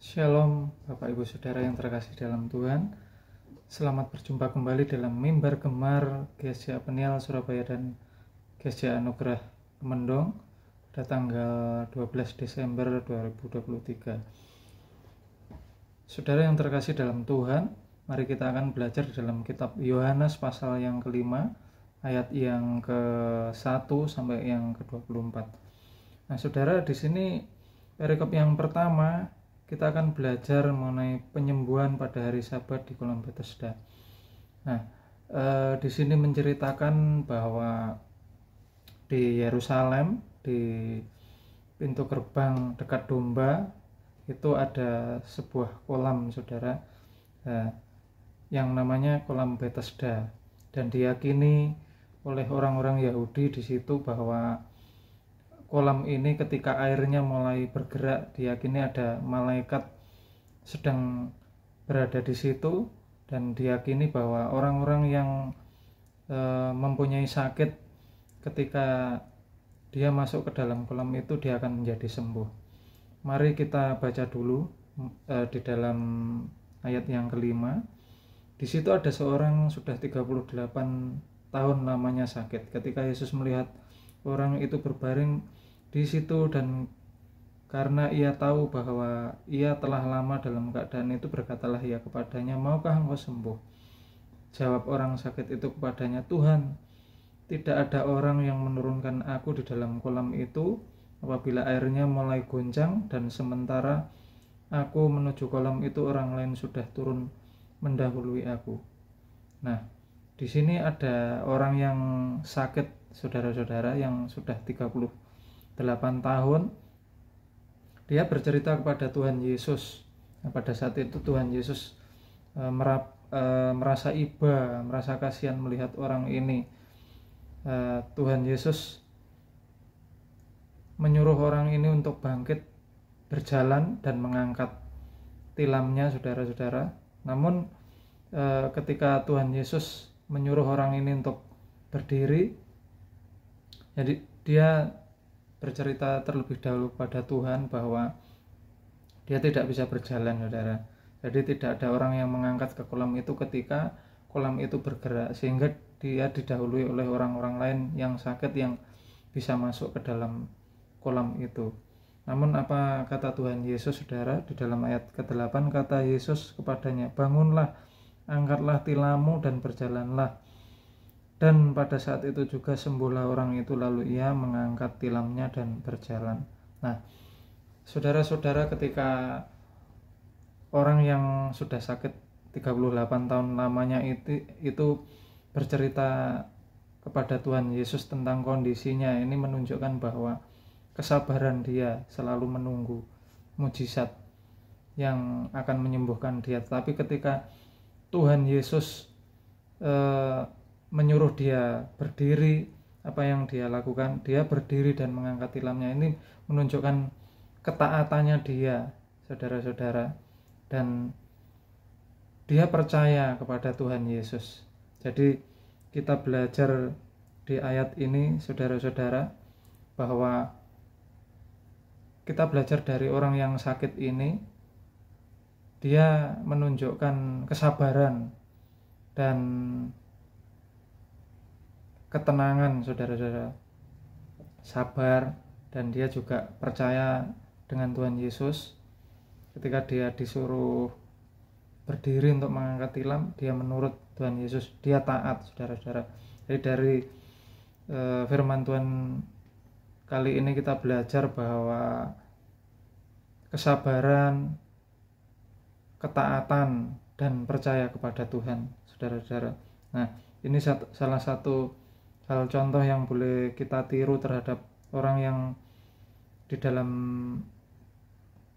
Shalom Bapak Ibu Saudara yang terkasih dalam Tuhan. Selamat berjumpa kembali dalam mimbar gemar GSJ Peniel Surabaya dan GSJ Anugerah Kemendong pada tanggal 12 Desember 2023. Saudara yang terkasih dalam Tuhan, mari kita akan belajar dalam kitab Yohanes pasal yang kelima, ayat yang ke-1 sampai yang ke-24. Nah, saudara, di sini perikop yang pertama kita akan belajar mengenai penyembuhan pada hari Sabat di kolam Bethesda. Nah, di sini menceritakan bahwa di Yerusalem, di pintu gerbang dekat domba itu ada sebuah kolam, saudara, yang namanya kolam Bethesda, dan diyakini oleh orang-orang Yahudi di situ bahwa kolam ini ketika airnya mulai bergerak, diyakini ada malaikat sedang berada di situ, dan diyakini bahwa orang-orang yang mempunyai sakit ketika dia masuk ke dalam kolam itu dia akan menjadi sembuh. Mari kita baca dulu di dalam ayat yang kelima. Di situ ada seorang sudah 38 tahun lamanya sakit. Ketika Yesus melihat orang itu berbaring di situ dan karena ia tahu bahwa ia telah lama dalam keadaan itu, berkatalah ia kepadanya, "Maukah engkau sembuh?" Jawab orang sakit itu kepadanya, "Tuhan, tidak ada orang yang menurunkan aku di dalam kolam itu apabila airnya mulai goncang, dan sementara aku menuju kolam itu orang lain sudah turun mendahului aku." Nah, di sini ada orang yang sakit, saudara-saudara, yang sudah 38 tahun. Dia bercerita kepada Tuhan Yesus. Nah, pada saat itu Tuhan Yesus merasa iba, merasa kasihan melihat orang ini. Tuhan Yesus menyuruh orang ini untuk bangkit, berjalan dan mengangkat tilamnya, saudara-saudara. Namun ketika Tuhan Yesus menyuruh orang ini untuk berdiri, jadi dia bercerita terlebih dahulu pada Tuhan bahwa dia tidak bisa berjalan, saudara. Jadi tidak ada orang yang mengangkat ke kolam itu ketika kolam itu bergerak, sehingga dia didahului oleh orang-orang lain yang sakit yang bisa masuk ke dalam kolam itu. Namun apa kata Tuhan Yesus, saudara? Di dalam ayat ke-8 kata Yesus kepadanya, "Bangunlah, angkatlah tilammu dan berjalanlah." Dan pada saat itu juga sembuhlah orang itu, lalu ia mengangkat tilamnya dan berjalan. Nah, saudara-saudara, ketika orang yang sudah sakit 38 tahun lamanya itu bercerita kepada Tuhan Yesus tentang kondisinya, ini menunjukkan bahwa kesabaran dia selalu menunggu mujizat yang akan menyembuhkan dia. Tapi ketika Tuhan Yesus menyuruh dia berdiri, apa yang dia lakukan? Dia berdiri dan mengangkat tilamnya. Ini menunjukkan ketaatannya dia, saudara-saudara, dan dia percaya kepada Tuhan Yesus. Jadi kita belajar di ayat ini, saudara-saudara, bahwa kita belajar dari orang yang sakit ini. Dia menunjukkan kesabaran dan ketenangan, saudara-saudara, sabar, dan dia juga percaya dengan Tuhan Yesus. Ketika dia disuruh berdiri untuk mengangkat tilam, dia menurut Tuhan Yesus, dia taat, saudara-saudara. Jadi dari firman Tuhan kali ini kita belajar bahwa kesabaran, ketaatan, dan percaya kepada Tuhan, saudara-saudara. Nah, ini salah satu hal contoh yang boleh kita tiru terhadap orang yang di dalam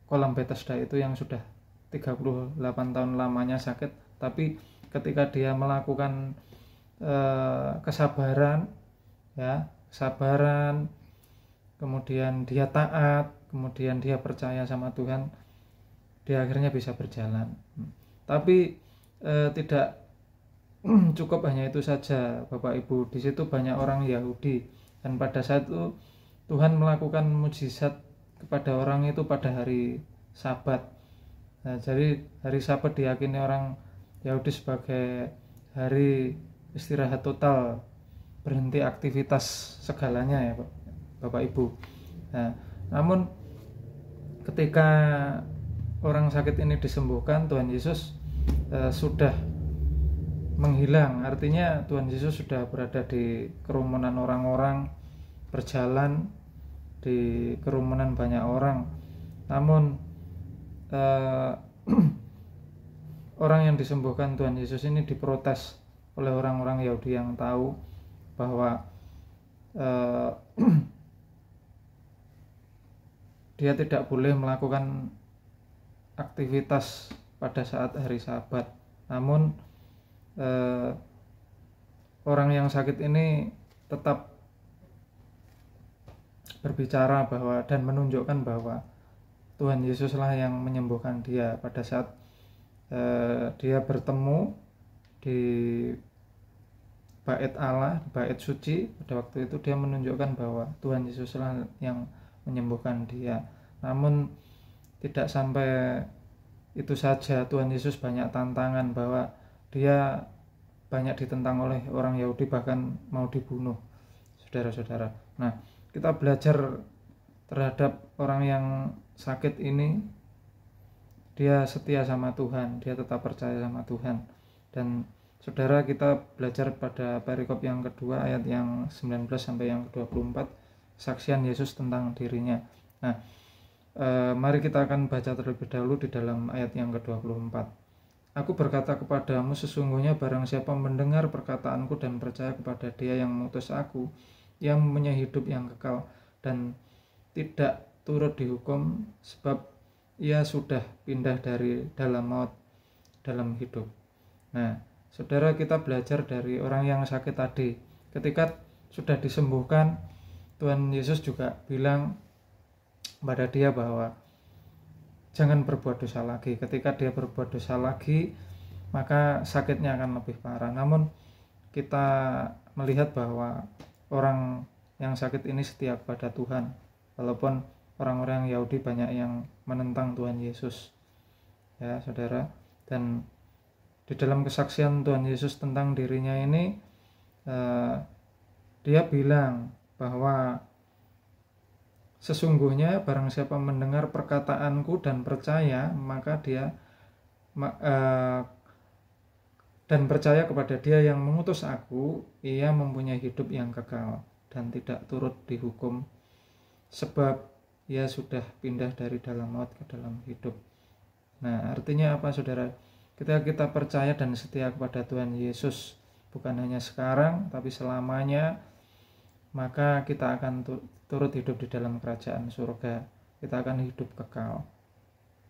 kolam Bethesda itu yang sudah 38 tahun lamanya sakit, tapi ketika dia melakukan kesabaran, kemudian dia taat, kemudian dia percaya sama Tuhan, dia akhirnya bisa berjalan. Tapi tidak cukup hanya itu saja, Bapak Ibu. Di situ banyak orang Yahudi, dan pada saat itu Tuhan melakukan mujizat kepada orang itu pada hari Sabat. Nah, jadi hari Sabat diyakini orang Yahudi sebagai hari istirahat total, berhenti aktivitas segalanya ya Bapak Ibu. Nah, namun ketika orang sakit ini disembuhkan, Tuhan Yesus sudah menghilang. Artinya Tuhan Yesus sudah berada di kerumunan orang-orang, berjalan di kerumunan banyak orang. Namun orang yang disembuhkan Tuhan Yesus ini diprotes oleh orang-orang Yahudi yang tahu bahwa dia tidak boleh melakukan aktivitas pada saat hari Sabat. Namun orang yang sakit ini tetap berbicara bahwa dan menunjukkan bahwa Tuhan Yesuslah yang menyembuhkan dia pada saat dia bertemu di bait Allah, bait suci. Pada waktu itu dia menunjukkan bahwa Tuhan Yesuslah yang menyembuhkan dia. Namun tidak sampai itu saja, Tuhan Yesus banyak tantangan, bahwa dia banyak ditentang oleh orang Yahudi, bahkan mau dibunuh, saudara-saudara. Nah, kita belajar terhadap orang yang sakit ini, dia setia sama Tuhan, dia tetap percaya sama Tuhan. Dan saudara, kita belajar pada perikop yang kedua ayat yang 19 sampai yang ke-24, kesaksian Yesus tentang dirinya. Nah, mari kita akan baca terlebih dahulu di dalam ayat yang ke-24. Aku berkata kepadamu, sesungguhnya barang siapa mendengar perkataanku dan percaya kepada Dia yang mengutus aku, yang mempunyai hidup yang kekal dan tidak turut dihukum, sebab ia sudah pindah dari dalam maut dalam hidup. Nah, saudara, kita belajar dari orang yang sakit tadi. Ketika sudah disembuhkan, Tuhan Yesus juga bilang pada dia bahwa jangan berbuat dosa lagi. Ketika dia berbuat dosa lagi, maka sakitnya akan lebih parah. Namun kita melihat bahwa orang yang sakit ini setia kepada Tuhan, walaupun orang-orang Yahudi banyak yang menentang Tuhan Yesus, ya saudara. Dan di dalam kesaksian Tuhan Yesus tentang dirinya ini, dia bilang bahwa sesungguhnya barang siapa mendengar perkataanku dan percaya, maka dia dan percaya kepada Dia yang mengutus aku, ia mempunyai hidup yang kekal dan tidak turut dihukum, sebab ia sudah pindah dari dalam maut ke dalam hidup. Nah, artinya apa, saudara? Ketika kita percaya dan setia kepada Tuhan Yesus, bukan hanya sekarang tapi selamanya, maka kita akan turut hidup di dalam kerajaan surga. Kita akan hidup kekal,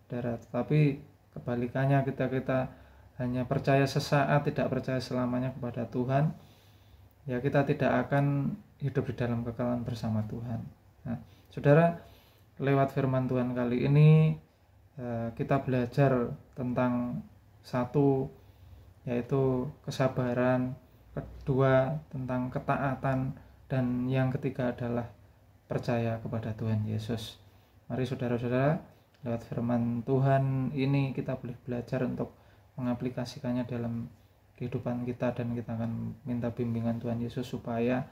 saudara. Tapi kebalikannya, kita hanya percaya sesaat, tidak percaya selamanya kepada Tuhan, ya kita tidak akan hidup di dalam kekekalan bersama Tuhan. Nah, saudara, lewat firman Tuhan kali ini kita belajar tentang satu, yaitu kesabaran, kedua tentang ketaatan, dan yang ketiga adalah percaya kepada Tuhan Yesus. Mari saudara-saudara, lewat firman Tuhan ini kita boleh belajar untuk mengaplikasikannya dalam kehidupan kita, dan kita akan minta bimbingan Tuhan Yesus supaya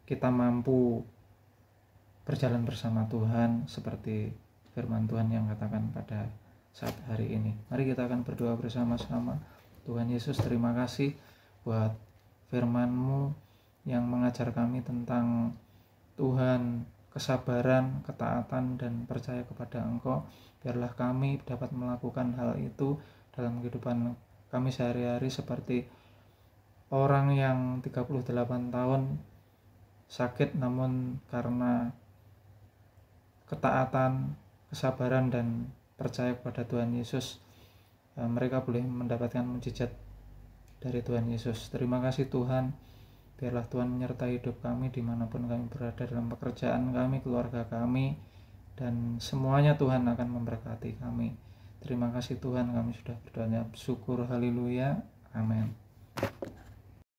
kita mampu berjalan bersama Tuhan seperti firman Tuhan yang katakan pada saat hari ini. Mari kita akan berdoa bersama-sama. Tuhan Yesus, terima kasih buat firman-Mu yang mengajar kami tentang Tuhan, kesabaran, ketaatan, dan percaya kepada Engkau. Biarlah kami dapat melakukan hal itu dalam kehidupan kami sehari-hari, seperti orang yang 38 tahun sakit, namun karena ketaatan, kesabaran, dan percaya kepada Tuhan Yesus, mereka boleh mendapatkan mukjizat dari Tuhan Yesus. Terima kasih Tuhan. Biarlah Tuhan menyertai hidup kami dimanapun kami berada, dalam pekerjaan kami, keluarga kami, dan semuanya Tuhan akan memberkati kami. Terima kasih Tuhan, kami sudah berdoa, syukur, haleluya, amin.